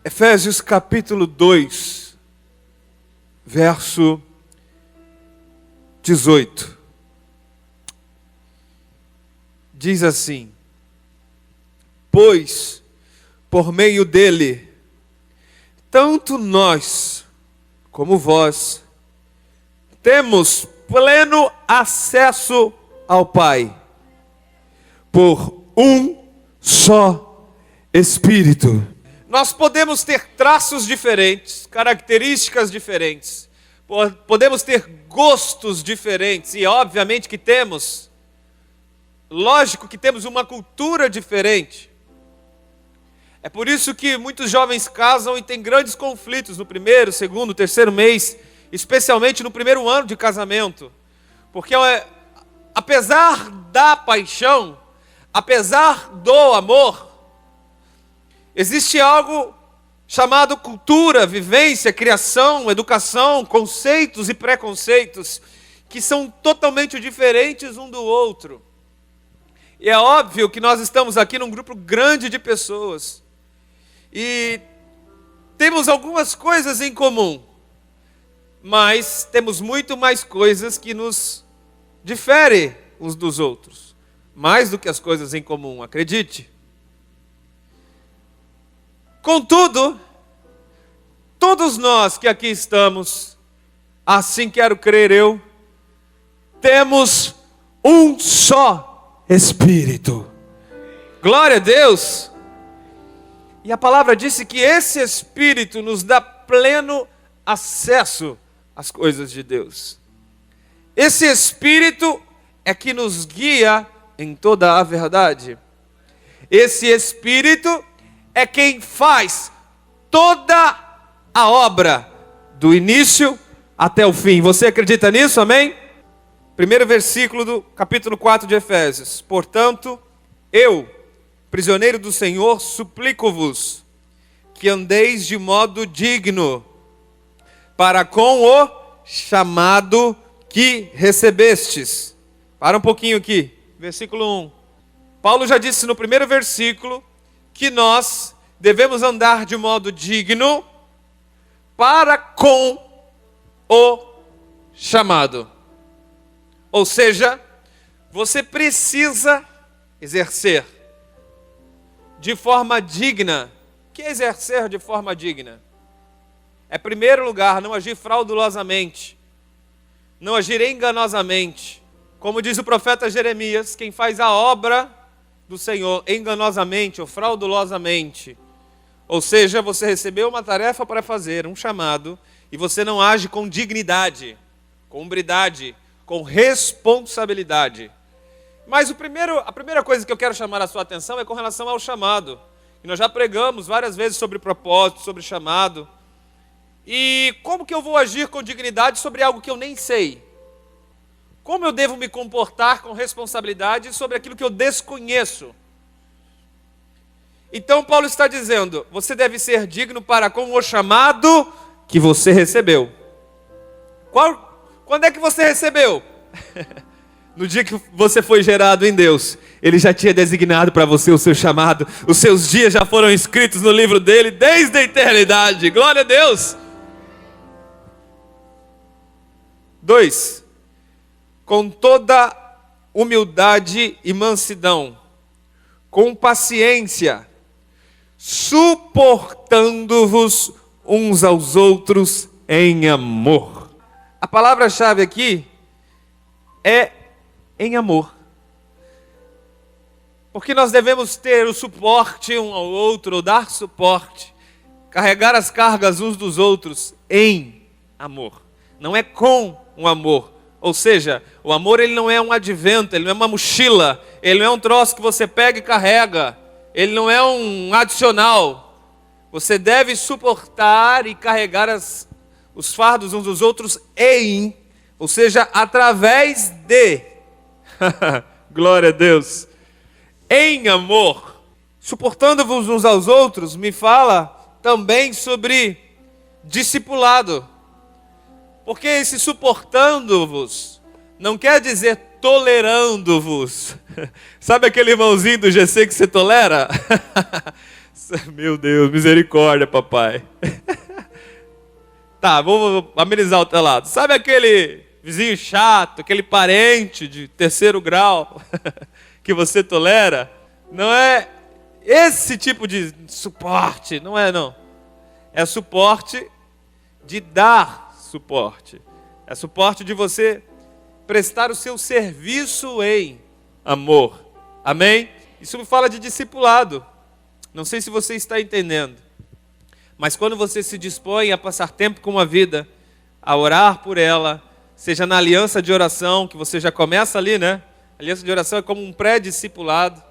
Efésios capítulo 2, verso 18. Diz assim: pois, por meio dele, tanto nós como vós temos pleno acesso ao Pai, por um só Espírito. Nós podemos ter traços diferentes, características diferentes, podemos ter gostos diferentes, e obviamente que temos, lógico que temos uma cultura diferente. É por isso que muitos jovens casam e têm grandes conflitos no primeiro, segundo, terceiro mês, especialmente no primeiro ano de casamento, porque apesar da paixão, apesar do amor, existe algo chamado cultura, vivência, criação, educação, conceitos e preconceitos que são totalmente diferentes um do outro. E é óbvio que nós estamos aqui num grupo grande de pessoas e temos algumas coisas em comum, mas temos muito mais coisas que nos diferem uns dos outros, mais do que as coisas em comum, acredite. Contudo, todos nós que aqui estamos, assim quero crer eu, temos um só Espírito. Glória a Deus! E a palavra disse que esse Espírito nos dá pleno acesso às coisas de Deus. Esse Espírito é que nos guia em toda a verdade. Esse Espírito é quem faz toda a obra, do início até o fim. Você acredita nisso, amém? Primeiro versículo do capítulo 4 de Efésios. Portanto, eu, prisioneiro do Senhor, suplico-vos que andeis de modo digno para com o chamado que recebestes. Para um pouquinho aqui, versículo 1. Paulo já disse no primeiro versículo que nós devemos andar de modo digno para com o chamado. Ou seja, você precisa exercer de forma digna. O que é exercer de forma digna? É, em primeiro lugar, não agir fraudulosamente, não agir enganosamente. Como diz o profeta Jeremias, quem faz a obra do Senhor enganosamente ou fraudulosamente, ou seja, você recebeu uma tarefa para fazer, um chamado, e você não age com dignidade, com hombridade, com responsabilidade. Mas a primeira coisa que eu quero chamar a sua atenção é com relação ao chamado. E nós já pregamos várias vezes sobre propósito, sobre chamado. E como que eu vou agir com dignidade sobre algo que eu nem sei? Como eu devo me comportar com responsabilidade sobre aquilo que eu desconheço? Então Paulo está dizendo, você deve ser digno para com o chamado que você recebeu. Quando é que você recebeu? No dia que você foi gerado em Deus, Ele já tinha designado para você o seu chamado. Os seus dias já foram escritos no livro dele desde a eternidade. Glória a Deus! 2. Com toda humildade e mansidão, com paciência, suportando-vos uns aos outros em amor. A palavra-chave aqui é em amor. Porque nós devemos ter o suporte um ao outro, dar suporte, carregar as cargas uns dos outros em amor. Não é com um amor. Ou seja, o amor ele não é um advento, ele não é uma mochila, ele não é um troço que você pega e carrega, ele não é um adicional. Você deve suportar e carregar os fardos uns dos outros ou seja, através de, glória a Deus, em amor. Suportando-vos uns aos outros, me fala também sobre discipulado. Porque esse suportando-vos não quer dizer tolerando-vos. Sabe aquele irmãozinho do GC que você tolera? Meu Deus, misericórdia, papai. Tá, vou amenizar o teu lado. Sabe aquele vizinho chato, aquele parente de terceiro grau que você tolera? Não é esse tipo de suporte, não é não. É suporte de dar suporte. É suporte de você prestar o seu serviço em amor. Amém? Isso me fala de discipulado. Não sei se você está entendendo. Mas quando você se dispõe a passar tempo com uma vida, a orar por ela, seja na aliança de oração, que você já começa ali, né? A aliança de oração é como um pré-discipulado.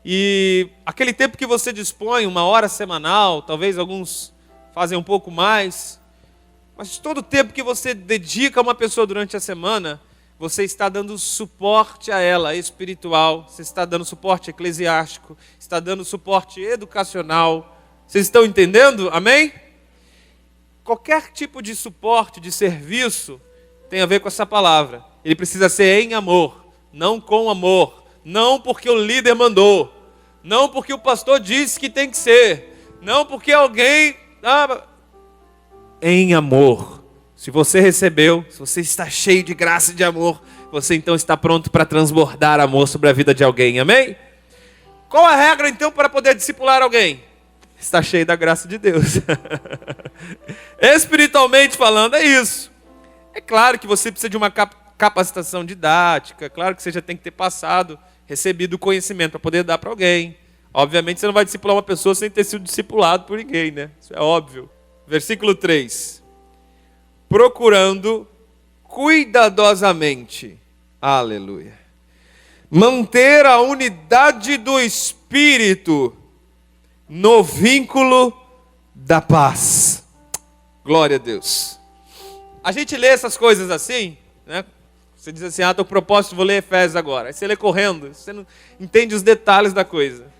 E aquele tempo que você dispõe, 1 hora semanal, talvez alguns fazem um pouco mais, mas todo o tempo que você dedica a uma pessoa durante a semana, você está dando suporte a ela espiritual, você está dando suporte eclesiástico, está dando suporte educacional. Vocês estão entendendo? Amém? Qualquer tipo de suporte, de serviço, tem a ver com essa palavra. Ele precisa ser em amor, não com amor, não porque o líder mandou, não porque o pastor disse que tem que ser, não porque alguém... em amor. Se você recebeu, se você está cheio de graça e de amor, você então está pronto para transbordar amor sobre a vida de alguém, amém? Qual a regra então para poder discipular alguém? Está cheio da graça de Deus. Espiritualmente falando, é isso. É claro que você precisa de uma capacitação didática, é claro que você já tem que ter recebido o conhecimento para poder dar para alguém. Obviamente você não vai discipular uma pessoa sem ter sido discipulado por ninguém, né? Isso é óbvio. Versículo 3. Procurando cuidadosamente, aleluia, manter a unidade do Espírito no vínculo da paz. Glória a Deus. A gente lê essas coisas assim, né? Você diz assim, estou com propósito, vou ler Efésios agora. Aí você lê correndo, você não entende os detalhes da coisa.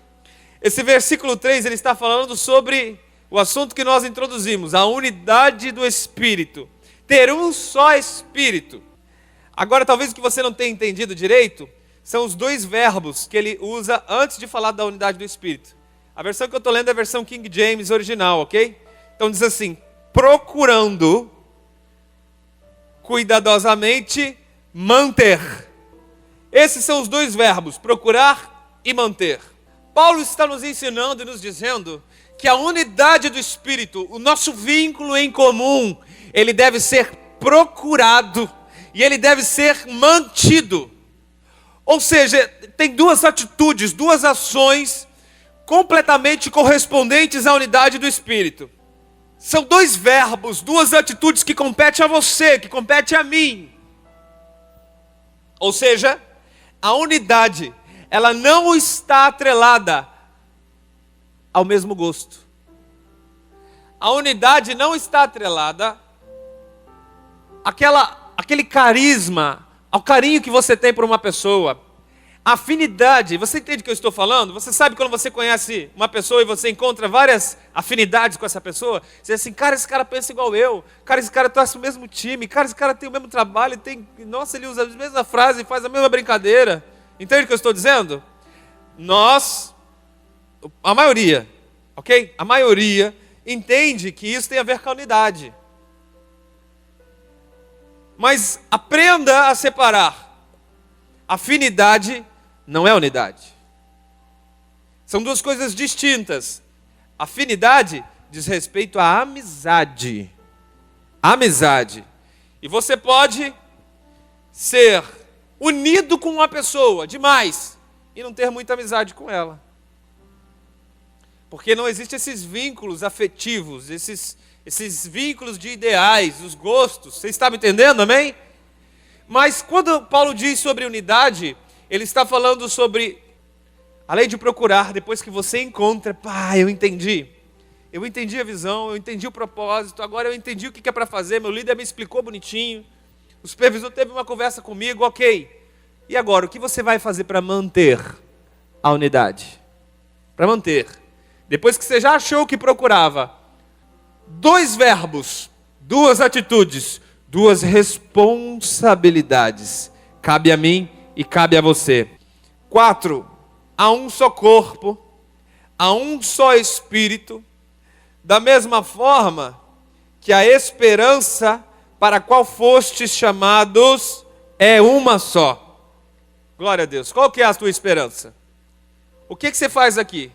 Esse versículo 3, ele está falando sobre o assunto que nós introduzimos, a unidade do Espírito. Ter um só Espírito. Agora, talvez o que você não tenha entendido direito, são os dois verbos que ele usa antes de falar da unidade do Espírito. A versão que eu estou lendo é a versão King James original, ok? Então diz assim, procurando cuidadosamente manter. Esses são os dois verbos, procurar e manter. Paulo está nos ensinando e nos dizendo que a unidade do Espírito, o nosso vínculo em comum, ele deve ser procurado e ele deve ser mantido. Ou seja, tem duas atitudes, duas ações completamente correspondentes à unidade do Espírito. São dois verbos, duas atitudes que competem a você, que competem a mim. Ou seja, a unidade, ela não está atrelada ao mesmo gosto. A unidade não está atrelada àquele carisma, ao carinho que você tem por uma pessoa. Afinidade, você entende o que eu estou falando? Você sabe quando você conhece uma pessoa e você encontra várias afinidades com essa pessoa? Você diz assim, cara, esse cara pensa igual eu, cara, esse cara torce o mesmo time, cara, esse cara tem o mesmo trabalho, nossa, ele usa a mesma frase, faz a mesma brincadeira. Entende o que eu estou dizendo? A maioria, ok? A maioria entende que isso tem a ver com a unidade. Mas aprenda a separar. Afinidade não é unidade. São duas coisas distintas. Afinidade diz respeito à amizade. Amizade. E você pode ser unido com uma pessoa demais e não ter muita amizade com ela. Porque não existem esses vínculos afetivos, esses vínculos de ideais, os gostos. Você está me entendendo, amém? Mas quando Paulo diz sobre unidade, ele está falando sobre, além de procurar, depois que você encontra, eu entendi a visão, eu entendi o propósito, agora eu entendi o que é para fazer, meu líder me explicou bonitinho, o supervisor teve uma conversa comigo, ok. E agora, o que você vai fazer para manter a unidade? Para manter. Depois que você já achou o que procurava, dois verbos, duas atitudes, duas responsabilidades. Cabe a mim e cabe a você. 4. Há um só corpo, há um só Espírito, da mesma forma que a esperança para a qual fostes chamados é uma só. Glória a Deus. Qual que é a tua esperança? O que você faz aqui?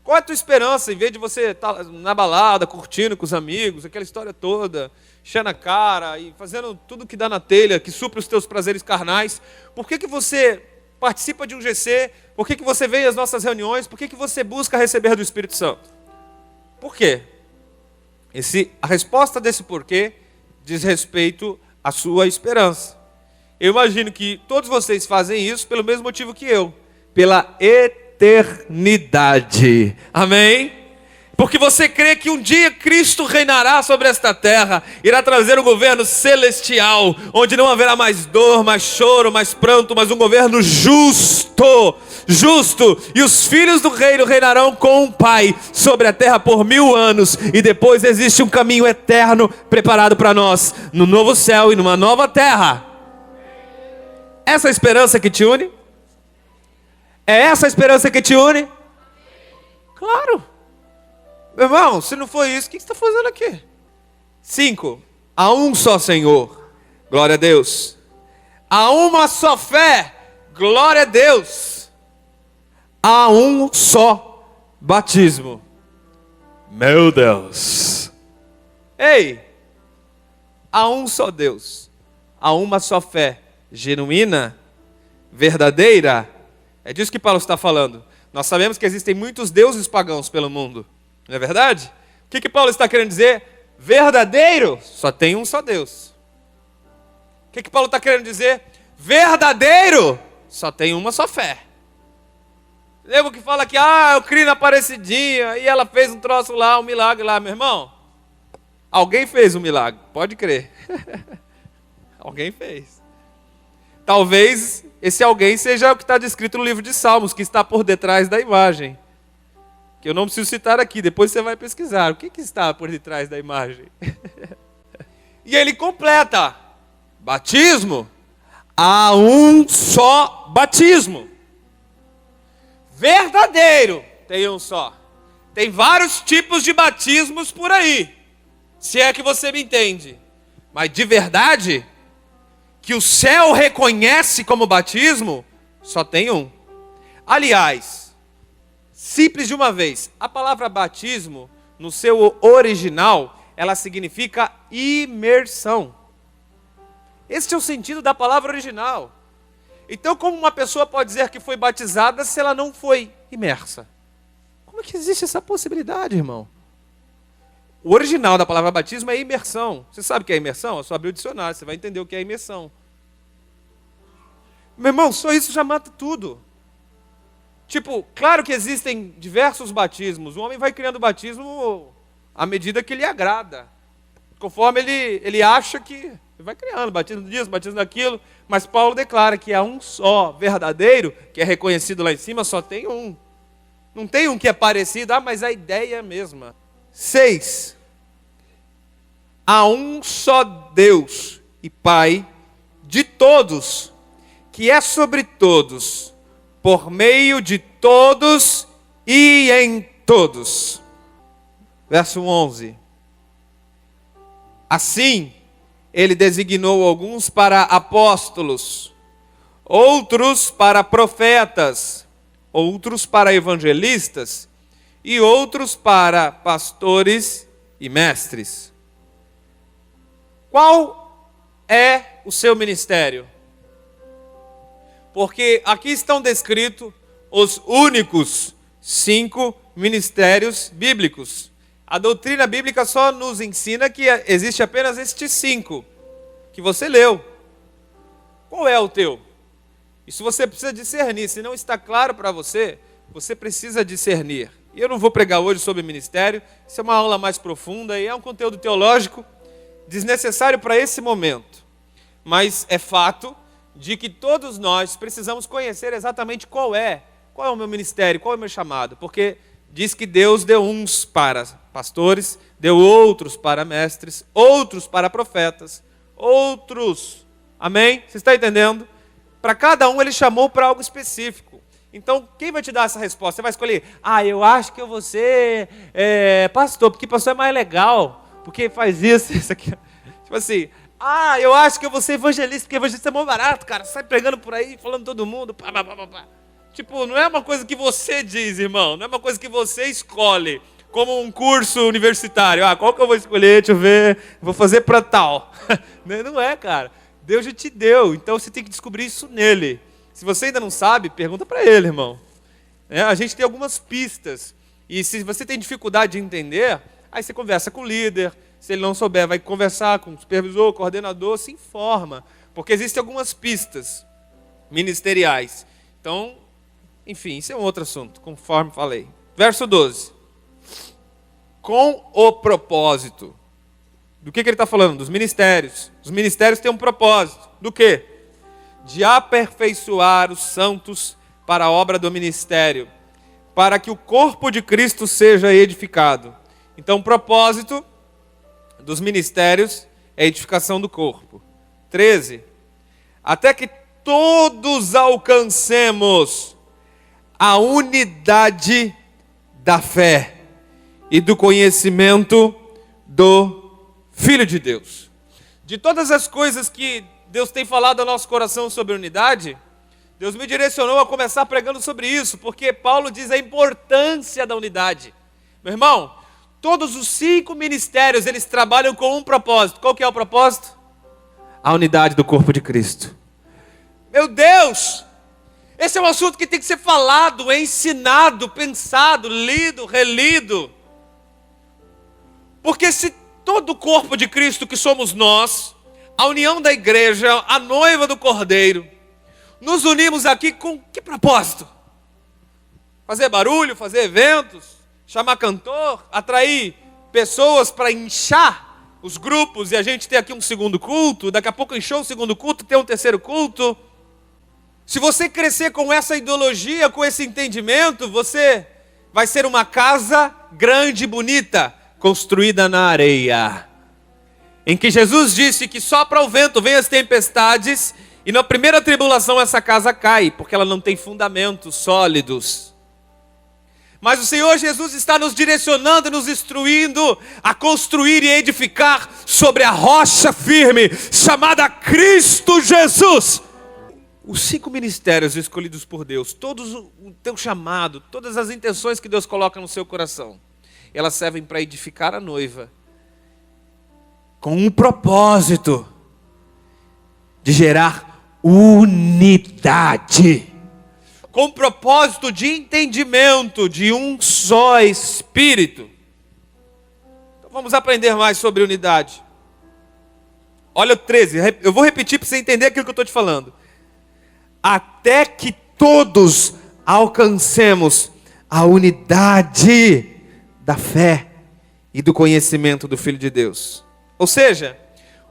Qual é a tua esperança? Em vez de você estar na balada, curtindo com os amigos, aquela história toda, enchendo a cara e fazendo tudo que dá na telha, que supre os teus prazeres carnais, por que você participa de um GC? Por que você vem às nossas reuniões? Por que você busca receber do Espírito Santo? Por quê? A resposta desse porquê diz respeito à sua esperança. Eu imagino que todos vocês fazem isso pelo mesmo motivo que eu, pela eternidade. Amém? Porque você crê que um dia Cristo reinará sobre esta terra, irá trazer um governo celestial, onde não haverá mais dor, mais choro, mais pranto, mas um governo justo, e os filhos do reino reinarão com o Pai sobre a terra por 1000 anos, e depois existe um caminho eterno preparado para nós, no novo céu e numa nova terra. Essa é a esperança que te une? É essa a esperança que te une? Claro. Meu irmão, se não foi isso, o que você está fazendo aqui? 5. Há um só Senhor. Glória a Deus. Há uma só fé. Glória a Deus. Há um só batismo. Meu Deus. Ei. Há um só Deus. Há uma só fé. Genuína. Verdadeira. É disso que Paulo está falando. Nós sabemos que existem muitos deuses pagãos pelo mundo. Não é verdade? O que Paulo está querendo dizer? Verdadeiro, só tem um só Deus. O que Paulo está querendo dizer? Verdadeiro, só tem uma só fé. Lembra que fala que, eu criei na Aparecidinha e ela fez um troço lá, um milagre lá, meu irmão? Alguém fez um milagre, pode crer. Alguém fez. Talvez esse alguém seja o que está descrito no livro de Salmos, que está por detrás da imagem. Que eu não preciso citar aqui, depois você vai pesquisar. O que está por detrás da imagem? E ele completa. Batismo. Há um só batismo. Verdadeiro. Tem um só. Tem vários tipos de batismos por aí. Se é que você me entende. Mas de verdade, que o céu reconhece como batismo, só tem um. Aliás, simples de uma vez, a palavra batismo, no seu original, ela significa imersão. Esse é o sentido da palavra original. Então, como uma pessoa pode dizer que foi batizada se ela não foi imersa? Como é que existe essa possibilidade, irmão? O original da palavra batismo é imersão. Você sabe o que é imersão? É só abrir o dicionário, você vai entender o que é imersão. Meu irmão, só isso já mata tudo. Tipo, claro que existem diversos batismos. O homem vai criando batismo à medida que lhe agrada. Conforme ele acha que... Ele vai criando batismo disso, batismo daquilo. Mas Paulo declara que há um só verdadeiro, que é reconhecido lá em cima, só tem um. Não tem um que é parecido, mas a ideia é a mesma. 6. Há um só Deus e Pai de todos, que é sobre todos, por meio de todos e em todos. Verso 11. Assim, ele designou alguns para apóstolos, outros para profetas, outros para evangelistas e outros para pastores e mestres. Qual é o seu ministério? Porque aqui estão descritos os únicos 5 ministérios bíblicos. A doutrina bíblica só nos ensina que existe apenas estes 5 que você leu. Qual é o teu? Isso você precisa discernir. Se não está claro para você, você precisa discernir. E eu não vou pregar hoje sobre ministério, isso é uma aula mais profunda e é um conteúdo teológico desnecessário para esse momento. Mas é fato de que todos nós precisamos conhecer exatamente qual é o meu ministério, qual é o meu chamado. Porque diz que Deus deu uns para pastores, deu outros para mestres, outros para profetas, outros. Amém? Você está entendendo? Para cada um ele chamou para algo específico. Então, quem vai te dar essa resposta? Você vai escolher, eu acho que eu vou ser pastor, porque pastor é mais legal, porque faz isso, isso aqui. Tipo assim, eu acho que eu vou ser evangelista, porque evangelista é mó barato, cara, sai pregando por aí, falando todo mundo, pá. Tipo, não é uma coisa que você diz, irmão, não é uma coisa que você escolhe, como um curso universitário. Qual que eu vou escolher? Deixa eu ver, vou fazer para tal. Não é, cara. Deus já te deu, então você tem que descobrir isso nele. Se você ainda não sabe, pergunta para ele, irmão. A gente tem algumas pistas, e se você tem dificuldade de entender, aí você conversa com o líder. Se ele não souber, vai conversar com o supervisor, coordenador, se informa, porque existem algumas pistas ministeriais. Então, enfim, isso é um outro assunto, conforme falei. Verso 12. Com o propósito. Do que ele está falando? Dos ministérios. Os ministérios têm um propósito. Do quê? De aperfeiçoar os santos para a obra do ministério, para que o corpo de Cristo seja edificado. Então, o propósito dos ministérios é a edificação do corpo. 13. Até que todos alcancemos a unidade da fé e do conhecimento do Filho de Deus. De todas as coisas que Deus tem falado ao nosso coração sobre unidade, Deus me direcionou a começar pregando sobre isso, porque Paulo diz a importância da unidade. Meu irmão, todos os 5 ministérios, eles trabalham com um propósito. Qual que é o propósito? A unidade do corpo de Cristo. Meu Deus! Esse é um assunto que tem que ser falado, ensinado, pensado, lido, relido. Porque se todo o corpo de Cristo que somos nós, a união da igreja, a noiva do Cordeiro, nos unimos aqui com que propósito? Fazer barulho, fazer eventos, chamar cantor, atrair pessoas para inchar os grupos e a gente ter aqui um segundo culto, daqui a pouco encheu o segundo culto, ter um terceiro culto. Se você crescer com essa ideologia, com esse entendimento, você vai ser uma casa grande e bonita, construída na areia, em que Jesus disse que sopra o vento, vem as tempestades, e na primeira tribulação essa casa cai, porque ela não tem fundamentos sólidos. Mas o Senhor Jesus está nos direcionando e nos instruindo a construir e edificar sobre a rocha firme, chamada Cristo Jesus. Os 5 ministérios escolhidos por Deus, todos o teu chamado, todas as intenções que Deus coloca no seu coração, elas servem para edificar a noiva, com um propósito de gerar unidade, com o propósito de entendimento de um só Espírito. Então vamos aprender mais sobre unidade. Olha o 13, eu vou repetir para você entender aquilo que eu estou te falando. Até que todos alcancemos a unidade da fé e do conhecimento do Filho de Deus. Ou seja,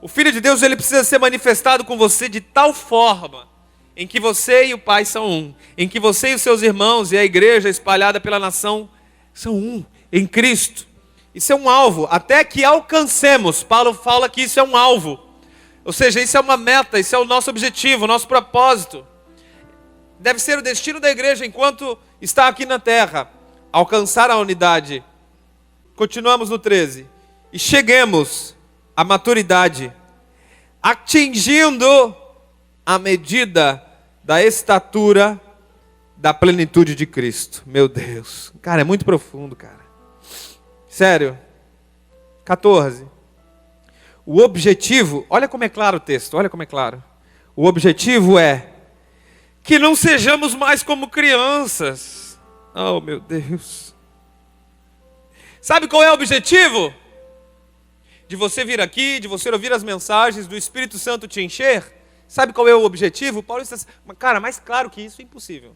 o Filho de Deus ele precisa ser manifestado com você de tal forma em que você e o Pai são um, em que você e os seus irmãos e a igreja espalhada pela nação são um em Cristo. Isso é um alvo, até que alcancemos. Paulo fala que isso é um alvo, ou seja, isso é uma meta, isso é o nosso objetivo, o nosso propósito. Deve ser o destino da igreja enquanto está aqui na terra, alcançar a unidade. Continuamos no 13. E cheguemos à maturidade, atingindo a medida da estatura da plenitude de Cristo. Meu Deus, cara, é muito profundo, cara. Sério. 14. O objetivo, olha como é claro o texto, olha como é claro. O objetivo é que não sejamos mais como crianças. Oh, meu Deus. Sabe qual é o objetivo? De você vir aqui, de você ouvir as mensagens, do Espírito Santo te encher. Sabe qual é o objetivo? Paulo está... Cara, mais claro que isso é impossível.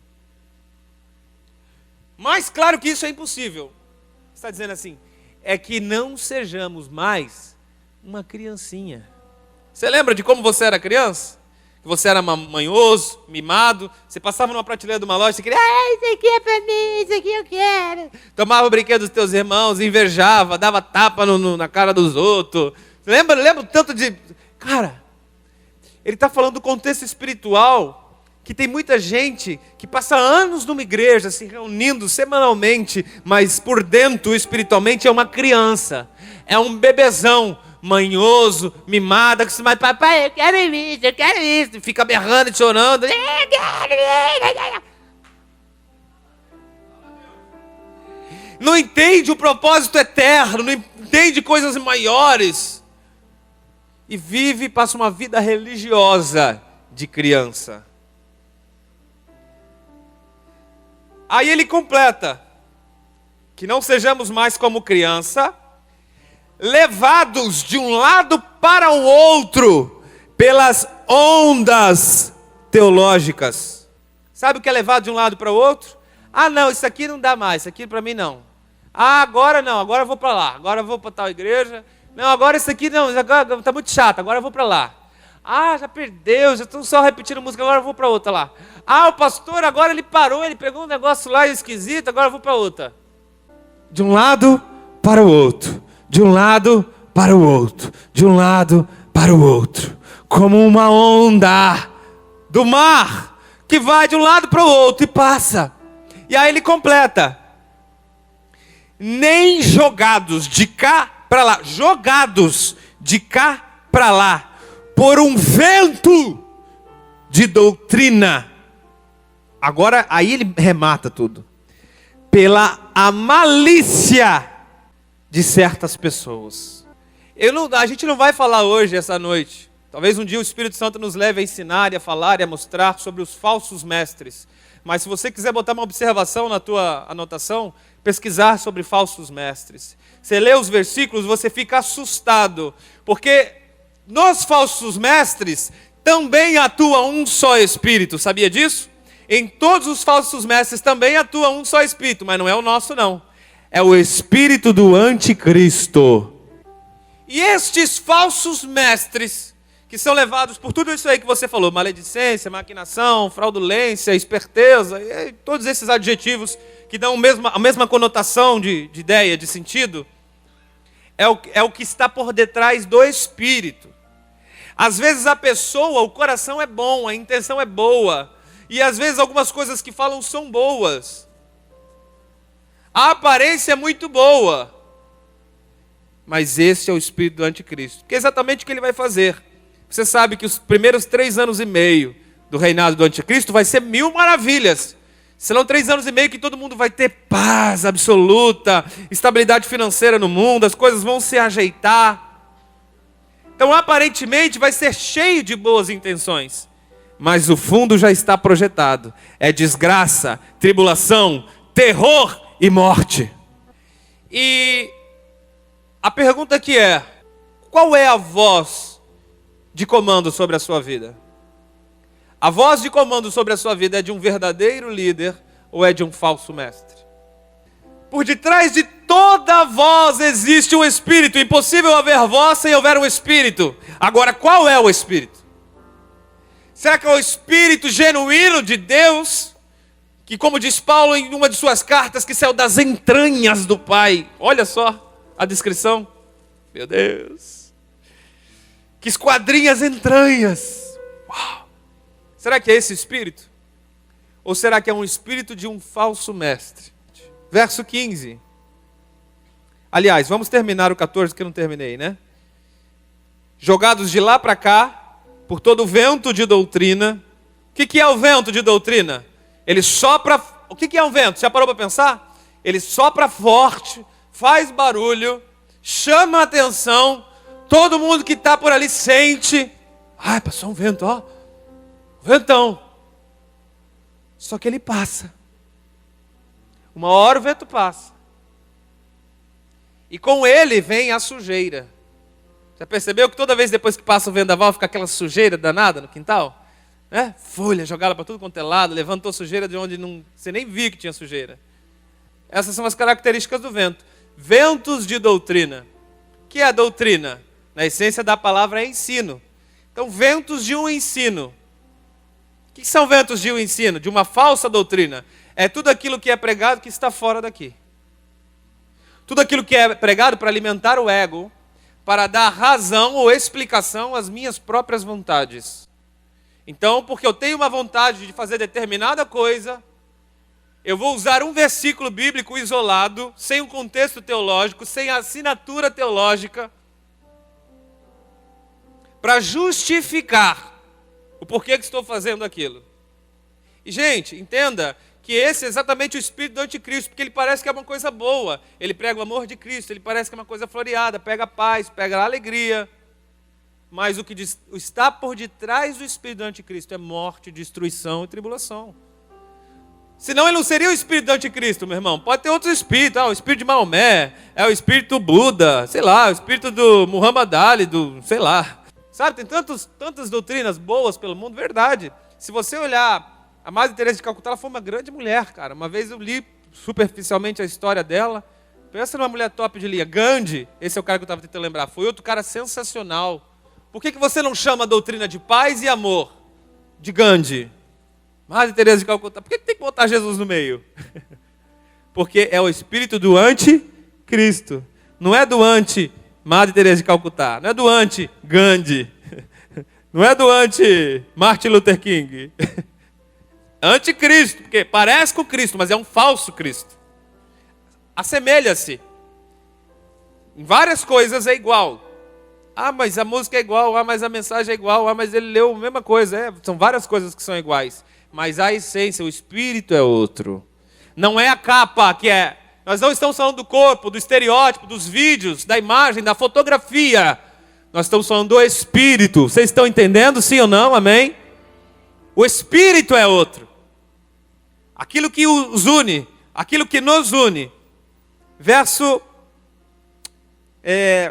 Mais claro que isso é impossível. Está dizendo assim, é que não sejamos mais uma criancinha. Você lembra de como você era criança? Que você era manhoso, mimado, você passava numa prateleira de uma loja, você queria, isso aqui é para mim, isso aqui eu quero. Tomava o brinquedo dos teus irmãos, invejava, dava tapa na cara dos outros. Lembra tanto de... Cara, ele está falando do contexto espiritual que tem muita gente que passa anos numa igreja, se reunindo semanalmente, mas por dentro, espiritualmente, é uma criança. É um bebezão, manhoso, mimado, que se mas papai, eu quero isso. Fica berrando e chorando. Não entende o propósito eterno, não entende coisas maiores. E passa uma vida religiosa de criança. Aí ele completa, que não sejamos mais como criança, levados de um lado para o outro, pelas ondas teológicas. Sabe o que é levado de um lado para o outro? Ah não, isso aqui não dá mais, isso aqui para mim não. Ah, agora não, agora eu vou para lá, agora eu vou para tal igreja. Não, agora isso aqui não, agora está muito chato, agora eu vou para lá. Ah, já perdeu, já estou só repetindo música, agora eu vou para outra lá. Ah, o pastor agora ele parou, ele pegou um negócio lá esquisito, agora eu vou para outra. De um lado para o outro, de um lado para o outro, de um lado para o outro. Como uma onda do mar que vai de um lado para o outro e passa. E aí ele completa. Nem jogados de cá para lá, jogados de cá para lá, por um vento de doutrina. Agora, aí ele remata tudo. Pela a malícia de certas pessoas. A gente não vai falar hoje, essa noite. Talvez um dia o Espírito Santo nos leve a ensinar e a falar e a mostrar sobre os falsos mestres. Mas se você quiser botar uma observação na tua anotação, pesquisar sobre falsos mestres. Você lê os versículos, você fica assustado. Porque nos falsos mestres também atua um só Espírito. Sabia disso? Em todos os falsos mestres também atua um só Espírito. Mas não é o nosso não. É o Espírito do Anticristo. E estes falsos mestres, que são levados por tudo isso aí que você falou, maledicência, maquinação, fraudulência, esperteza, e todos esses adjetivos que dão a mesma conotação de ideia, de sentido, é o que está por detrás do Espírito. Às vezes a pessoa, o coração é bom, a intenção é boa, e às vezes algumas coisas que falam são boas. A aparência é muito boa, mas esse é o espírito do anticristo. Que é exatamente o que ele vai fazer. Você sabe que os primeiros 3 anos e meio do reinado do anticristo vai ser 1000 maravilhas. Serão 3 anos e meio que todo mundo vai ter paz absoluta, estabilidade financeira no mundo, as coisas vão se ajeitar. Então aparentemente vai ser cheio de boas intenções, mas o fundo já está projetado. É desgraça, tribulação, terror e morte. E a pergunta que é, qual é a voz de comando sobre a sua vida? A voz de comando sobre a sua vida é de um verdadeiro líder ou é de um falso mestre? Por detrás de toda voz existe um espírito. Impossível haver voz sem houver um espírito. Agora, qual é o espírito? Será que é o espírito genuíno de Deus? Que, como diz Paulo em uma de suas cartas, que saiu das entranhas do Pai. Olha só a descrição. Meu Deus. Que esquadrinha as entranhas. Uau. Será que é esse espírito? Ou será que é um espírito de um falso mestre? Verso 15. Aliás, vamos terminar o 14 que eu não terminei, né? Jogados de lá para cá, por todo o vento de doutrina. O que é o vento de doutrina? Ele sopra. O que é um vento? Já parou para pensar? Ele sopra forte, faz barulho, chama a atenção, todo mundo que está por ali sente. Ai, passou um vento, ó. Ventão. Só que ele passa. Uma hora o vento passa. E com ele vem a sujeira. Já percebeu que toda vez depois que passa o vendaval fica aquela sujeira danada no quintal? Né? Folha jogada para tudo quanto é lado, levantou sujeira de onde você nem viu que tinha sujeira. Essas são as características do vento. Ventos de doutrina. O que é a doutrina? Na essência da palavra é ensino. Então, ventos de um ensino. O que são ventos de um ensino? De uma falsa doutrina. É tudo aquilo que é pregado que está fora daqui. Tudo aquilo que é pregado para alimentar o ego, para dar razão ou explicação às minhas próprias vontades. Então, porque eu tenho uma vontade de fazer determinada coisa, eu vou usar um versículo bíblico isolado, sem um contexto teológico, sem assinatura teológica, para justificar o porquê que estou fazendo aquilo. E, gente, entenda que esse é exatamente o espírito do anticristo, porque ele parece que é uma coisa boa. Ele prega o amor de Cristo, ele parece que é uma coisa floreada, pega a paz, pega a alegria. Mas o que está por detrás do espírito do anticristo é morte, destruição e tribulação. Senão ele não seria o espírito do anticristo, meu irmão. Pode ter outros espíritos, o espírito de Maomé, é o espírito Buda, sei lá, o espírito do Muhammad Ali, sei lá. Sabe, tem tantas doutrinas boas pelo mundo, verdade. Se você olhar, a Madre Teresa de Calcutá, ela foi uma grande mulher, cara. Uma vez eu li superficialmente a história dela. Pensa numa mulher top de linha. Gandhi, esse é o cara que eu estava tentando lembrar, foi outro cara sensacional. Por que você não chama a doutrina de paz e amor de Gandhi? Madre Teresa de Calcutá, por que tem que botar Jesus no meio? Porque é o espírito do anticristo. Não é do anti-Madre Teresa de Calcutá. Não é do anti-Gandhi. Não é do anti-Martin Luther King. Anticristo, porque parece com Cristo, mas é um falso Cristo. Assemelha-se. Em várias coisas é igual. Mas a música é igual, mas a mensagem é igual, mas ele leu a mesma coisa. São várias coisas que são iguais. Mas a essência, o espírito é outro. Não é a capa que é. Nós não estamos falando do corpo, do estereótipo, dos vídeos, da imagem, da fotografia. Nós estamos falando do espírito. Vocês estão entendendo, sim ou não? Amém? O espírito é outro. Aquilo que os une, aquilo que nos une. Verso...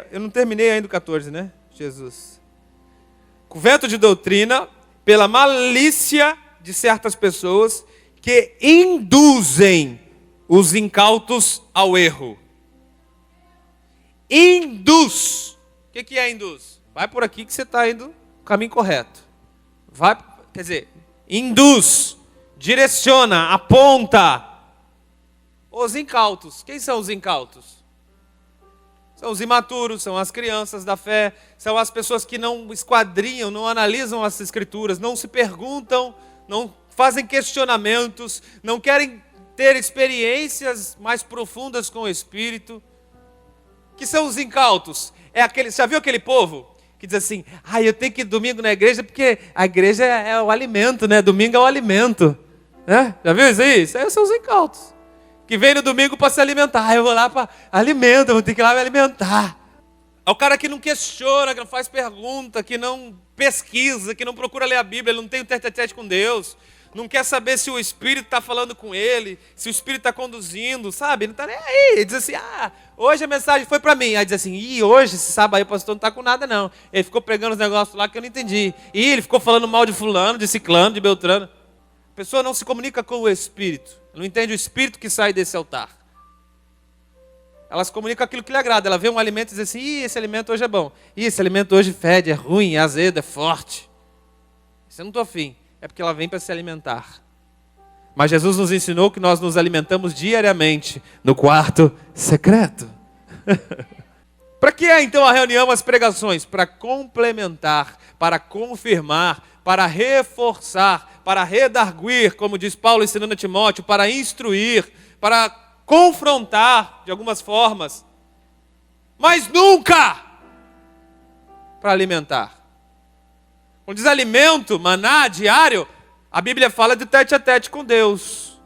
eu não terminei ainda o 14, né? Jesus. Com vento de doutrina, pela malícia de certas pessoas que induzem os incautos ao erro. Induz. O que é induz? Vai por aqui que você está indo no caminho correto. Induz, direciona, aponta. Os incautos. Quem são os incautos? São os imaturos, são as crianças da fé, são as pessoas que não esquadrinham, não analisam as escrituras, não se perguntam, não fazem questionamentos, não querem ter experiências mais profundas com o Espírito. Que são os incautos? Já viu aquele povo que diz assim, eu tenho que ir domingo na igreja porque a igreja é o alimento, né? Domingo é o alimento. Né? Já viu isso aí? Isso aí são os incautos. Que vem no domingo para se alimentar. Eu vou lá para alimento, eu vou ter que ir lá me alimentar. É o cara que não questiona, que não faz pergunta, que não pesquisa, que não procura ler a Bíblia, ele não tem um tete-a-tete com Deus, não quer saber se o Espírito está falando com ele, se o Espírito está conduzindo, sabe? Ele não está nem aí. Ele diz assim, hoje a mensagem foi para mim. Aí diz assim, hoje, esse sábado aí o pastor não está com nada não. Ele ficou pregando os negócios lá que eu não entendi. Ele ficou falando mal de fulano, de ciclano, de beltrano. A pessoa não se comunica com o Espírito. Não entende o Espírito que sai desse altar. Ela se comunica com aquilo que lhe agrada. Ela vê um alimento e diz assim, esse alimento hoje é bom. Esse alimento hoje fede, é ruim, é azedo, é forte. Isso eu não estou afim. É porque ela vem para se alimentar. Mas Jesus nos ensinou que nós nos alimentamos diariamente no quarto secreto. Para que é então a reunião, as pregações? Para complementar, para confirmar, para reforçar, para redarguir, como diz Paulo ensinando a Timóteo, para instruir, para confrontar de algumas formas, mas nunca para alimentar. Quando diz alimento, maná, diário, a Bíblia fala de tete a tete com Deus.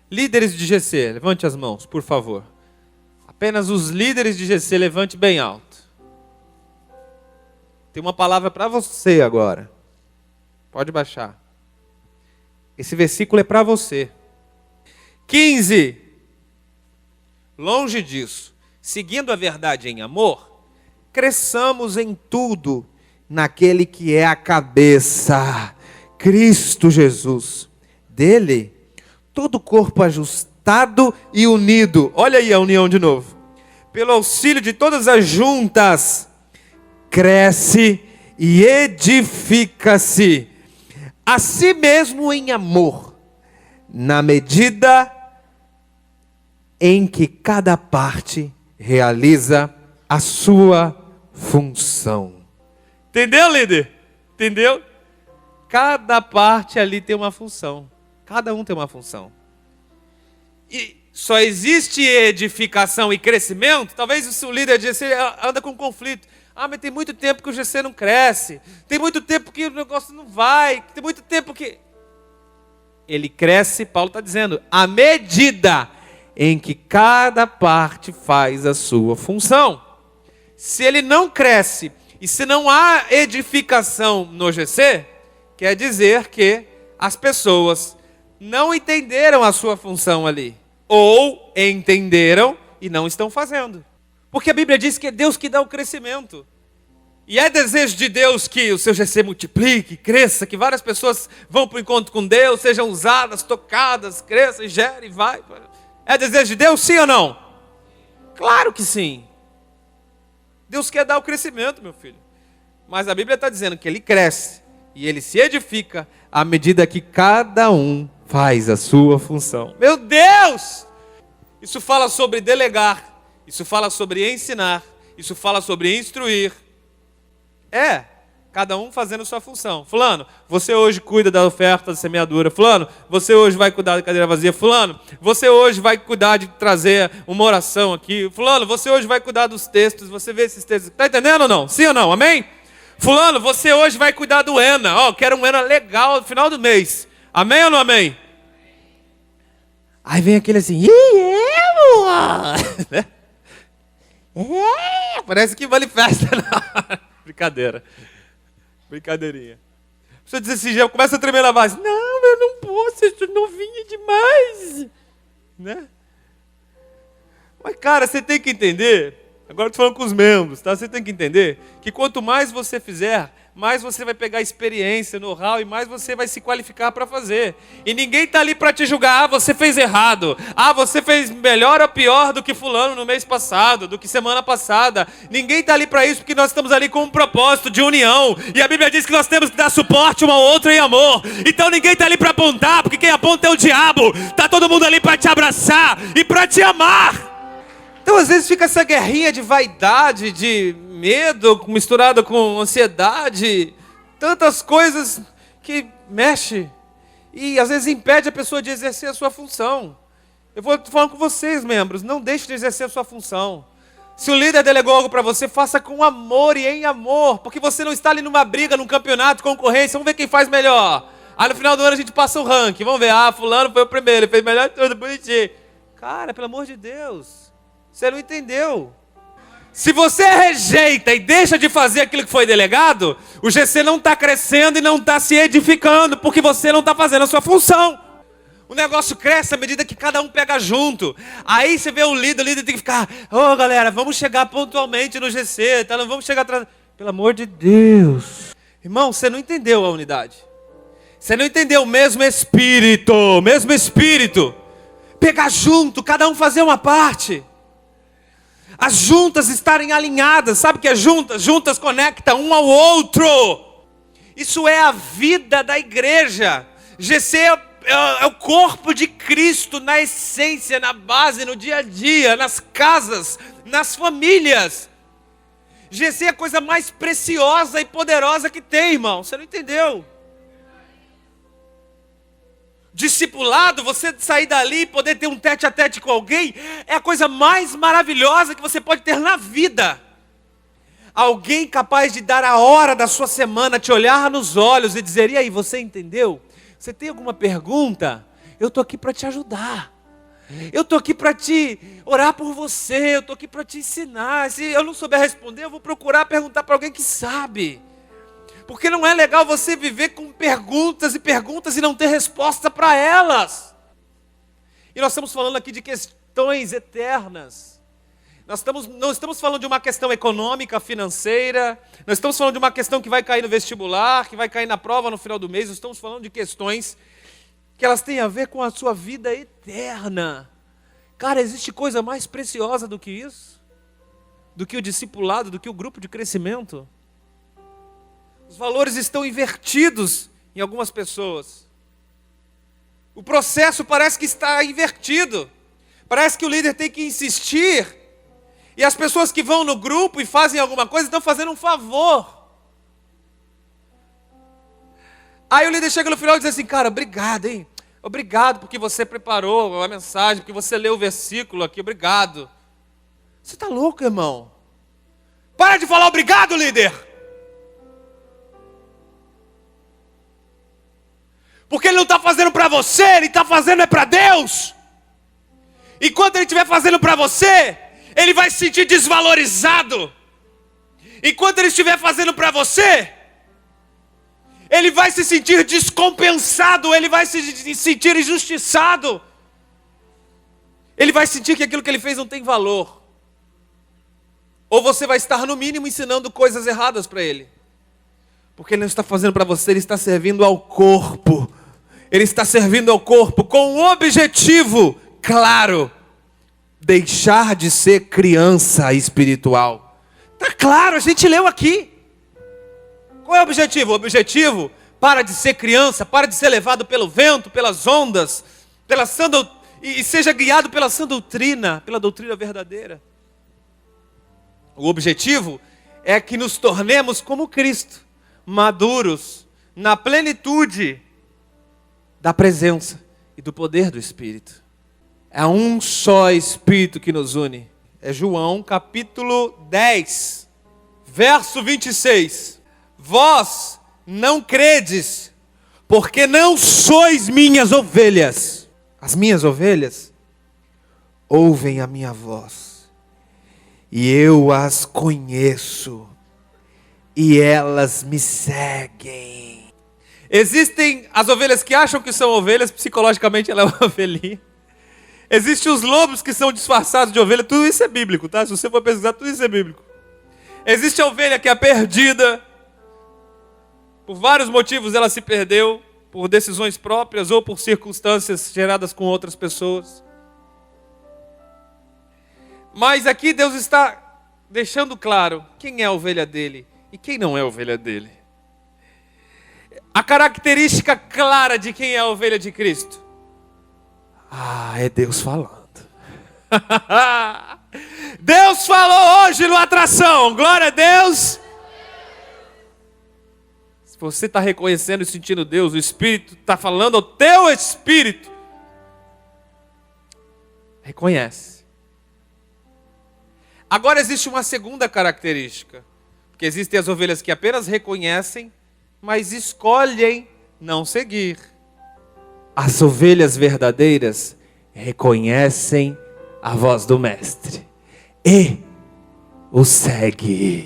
Líderes de GC, levante as mãos, por favor. Apenas os líderes de GC, levante bem alto. Tem uma palavra para você agora. Pode baixar. Esse versículo é para você. 15. Longe disso, seguindo a verdade em amor, cresçamos em tudo naquele que é a cabeça, Cristo Jesus. Dele, todo o corpo ajustado e unido. Olha aí a união de novo. Pelo auxílio de todas as juntas, cresce e edifica-se a si mesmo em amor, na medida em que cada parte realiza a sua função. Entendeu, líder? Entendeu? cada parte ali tem uma função. Cada um tem uma função. E só existe edificação e crescimento. Talvez o líder de GC anda com conflito. Mas tem muito tempo que o GC não cresce. Tem muito tempo que o negócio não vai. Tem muito tempo que... Ele cresce, Paulo está dizendo, à medida em que cada parte faz a sua função. Se ele não cresce e se não há edificação no GC, quer dizer que as pessoas não entenderam a sua função ali. Ou entenderam e não estão fazendo. Porque a Bíblia diz que é Deus que dá o crescimento. E é desejo de Deus que o seu GC multiplique, cresça, que várias pessoas vão para o encontro com Deus, sejam usadas, tocadas, cresça, gere, vai. É desejo de Deus, sim ou não? Claro que sim. Deus quer dar o crescimento, meu filho. Mas a Bíblia está dizendo que ele cresce e ele se edifica à medida que cada um faz a sua função. Meu Deus! Isso fala sobre delegar, isso fala sobre ensinar, isso fala sobre instruir. Cada um fazendo a sua função. Fulano, você hoje cuida da oferta da semeadura. Fulano, você hoje vai cuidar da cadeira vazia. Fulano, você hoje vai cuidar de trazer uma oração aqui. Fulano, você hoje vai cuidar dos textos. Você vê esses textos. Está entendendo ou não? Sim ou não? Amém? Fulano, você hoje vai cuidar do ENA. Quero um ENA legal no final do mês. Amém ou não amém? Aí vem aquele assim, parece que vale festa. Brincadeira. Brincadeirinha. A pessoa diz assim, já começa a tremer na base. Não, eu não posso, eu sou novinha demais. Né? Mas, cara, você tem que entender, agora eu estou falando com os membros, tá? Você tem que entender que quanto mais você fizer, mais você vai pegar experiência, know-how e mais você vai se qualificar para fazer. E ninguém está ali para te julgar, você fez errado. Você fez melhor ou pior do que fulano no mês passado, do que semana passada. Ninguém está ali para isso, porque nós estamos ali com um propósito de união. E a Bíblia diz que nós temos que dar suporte um ao outro em amor. Então ninguém está ali para apontar, porque quem aponta é o diabo. Está todo mundo ali para te abraçar e para te amar. Então às vezes fica essa guerrinha de vaidade, de medo misturado com ansiedade, tantas coisas que mexe e às vezes impede a pessoa de exercer a sua função. Eu vou falando com vocês, membros, não deixe de exercer a sua função. Se o líder delegou algo para você, faça com amor e em amor, porque você não está ali numa briga, num campeonato, concorrência, vamos ver quem faz melhor. Aí no final do ano a gente passa o ranking, vamos ver, fulano foi o primeiro, ele fez melhor de tudo, bonitinho. Cara, pelo amor de Deus, você não entendeu. Se você rejeita e deixa de fazer aquilo que foi delegado, o GC não está crescendo e não está se edificando, porque você não está fazendo a sua função. O negócio cresce à medida que cada um pega junto. Aí você vê o líder tem que ficar, galera, vamos chegar pontualmente no GC, tá? Não vamos chegar atrás. Pelo amor de Deus. Irmão, você não entendeu a unidade. Você não entendeu o mesmo espírito. Pegar junto, cada um fazer uma parte. As juntas estarem alinhadas, sabe o que é juntas? Juntas conectam um ao outro. Isso é a vida da igreja. GC é o corpo de Cristo na essência, na base, no dia a dia, nas casas, nas famílias. GC é a coisa mais preciosa e poderosa que tem, irmão. Você não entendeu? Discipulado, você sair dali e poder ter um tete a tete com alguém, é a coisa mais maravilhosa que você pode ter na vida. Alguém capaz de dar a hora da sua semana, te olhar nos olhos e dizer, e aí, você entendeu? Você tem alguma pergunta? Eu estou aqui para te ajudar. Eu estou aqui para te orar por você, eu estou aqui para te ensinar. Se eu não souber responder, eu vou procurar perguntar para alguém que sabe. Porque não é legal você viver com perguntas e não ter resposta para elas. E nós estamos falando aqui de questões eternas. Não estamos falando de uma questão econômica, financeira. Não estamos falando de uma questão que vai cair no vestibular, que vai cair na prova no final do mês. Nós estamos falando de questões que elas têm a ver com a sua vida eterna. Cara, existe coisa mais preciosa do que isso? Do que o discipulado, do que o grupo de crescimento? Os valores estão invertidos em algumas pessoas. O processo parece que está invertido. Parece que o líder tem que insistir. E as pessoas que vão no grupo e fazem alguma coisa estão fazendo um favor. Aí o líder chega no final e diz assim: cara, obrigado, hein? Obrigado porque você preparou a mensagem, porque você leu o versículo aqui, obrigado. Você está louco, irmão? Para de falar obrigado, líder. Porque ele não está fazendo para você, ele está fazendo é para Deus. E quando ele estiver fazendo para você, ele vai se sentir desvalorizado. E quando ele estiver fazendo para você, ele vai se sentir descompensado, ele vai se sentir injustiçado. Ele vai sentir que aquilo que ele fez não tem valor. Ou você vai estar no mínimo ensinando coisas erradas para ele. Porque ele não está fazendo para você, ele está servindo ao corpo. Ele está servindo ao corpo com um objetivo claro: deixar de ser criança espiritual. Está claro, a gente leu aqui. Qual é o objetivo? O objetivo: para de ser criança, para de ser levado pelo vento, pelas ondas, e seja guiado pela sã doutrina, pela doutrina verdadeira. O objetivo é que nos tornemos como Cristo, maduros na plenitude da presença e do poder do Espírito. É um só Espírito que nos une. É João capítulo 10, verso 26. Vós não credes, porque não sois minhas ovelhas. As minhas ovelhas ouvem a minha voz, e eu as conheço, e elas me seguem. Existem as ovelhas que acham que são ovelhas, psicologicamente ela é uma ovelhinha. Existem os lobos que são disfarçados de ovelha, tudo isso é bíblico, tá? Se você for pesquisar, tudo isso é bíblico. Existe a ovelha que é perdida, por vários motivos ela se perdeu, por decisões próprias ou por circunstâncias geradas com outras pessoas. Mas aqui Deus está deixando claro quem é a ovelha dele e quem não é a ovelha dele. A característica clara de quem é a ovelha de Cristo: é Deus falando. Deus falou hoje no Atração, glória a Deus. Se você está reconhecendo e sentindo Deus, o Espírito está falando ao teu espírito, reconhece. Agora existe uma segunda característica, porque existem as ovelhas que apenas reconhecem, mas escolhem não seguir. As ovelhas verdadeiras reconhecem a voz do Mestre e o seguem.